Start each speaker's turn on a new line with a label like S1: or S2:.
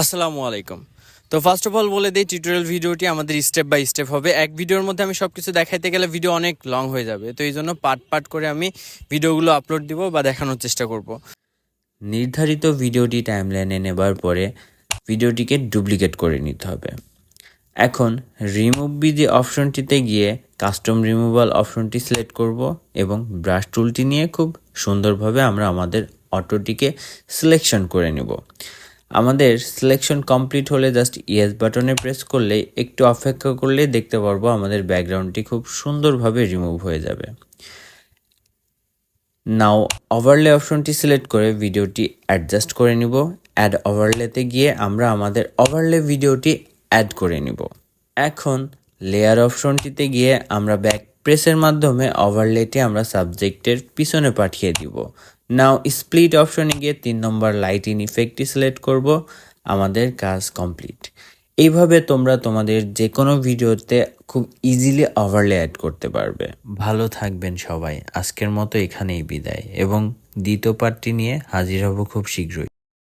S1: আসসালামু আলাইকুম। তো ফার্স্ট অফ অল বলে দিই, টিউটোরিয়াল ভিডিওটি আমাদের স্টেপ বাই স্টেপ হবে। এক ভিডিওর মধ্যে আমি সব কিছু দেখাইতে গেলে ভিডিও অনেক লং হয়ে যাবে, তো এই জন্য পার্ট পার্ট করে আমি ভিডিওগুলো আপলোড দিব বা দেখানোর চেষ্টা করব। নির্ধারিত ভিডিওটি টাইমলাইনে নেবার পরে ভিডিওটিকে ডুপ্লিকেট করে নিতে হবে। এখন রিমুভ বিদি অপশনটিতে গিয়ে কাস্টম রিমুভাল অপশনটি সিলেক্ট করব এবং ব্রাশ টুলটি নিয়ে খুব সুন্দরভাবে আমরা আমাদের অটোটিকে সিলেকশন করে নেব। আমাদের সিলেকশন কমপ্লিট হলে জাস্ট ইয়েস বাটনে প্রেস করলে একটু অপেক্ষা করলে দেখতে পারবো আমাদের ব্যাকগ্রাউন্ডটি খুব সুন্দরভাবে রিমুভ হয়ে যাবে। নাও ওভারলে অপশনটি সিলেক্ট করে ভিডিওটি অ্যাডজাস্ট করে নিব। অ্যাড ওভারলেতে গিয়ে আমরা আমাদের ওভারলে ভিডিওটি অ্যাড করে নিব। এখন লেয়ার অপশনটিতে গিয়ে আমরা ব্যাক প্রেসের মাধ্যমে ওভারলেটি আমরা সাবজেক্টের পিছনে পাঠিয়ে দিব। নাও স্প্লিট অপশনে গিয়ে 3 নম্বর লাইটিং ইফেক্টটি সিলেক্ট করব। আমাদের কাজ কমপ্লিট। এইভাবে তোমরা তোমাদের যে কোনো ভিডিওতে খুব ইজিলি ওভারলে অ্যাড করতে পারবে। ভালো থাকবেন সবাই। আজকের মতো এখানেই বিদায় এবং দ্বিতীয় পার্টটি নিয়ে হাজির হব খুব শীঘ্রই।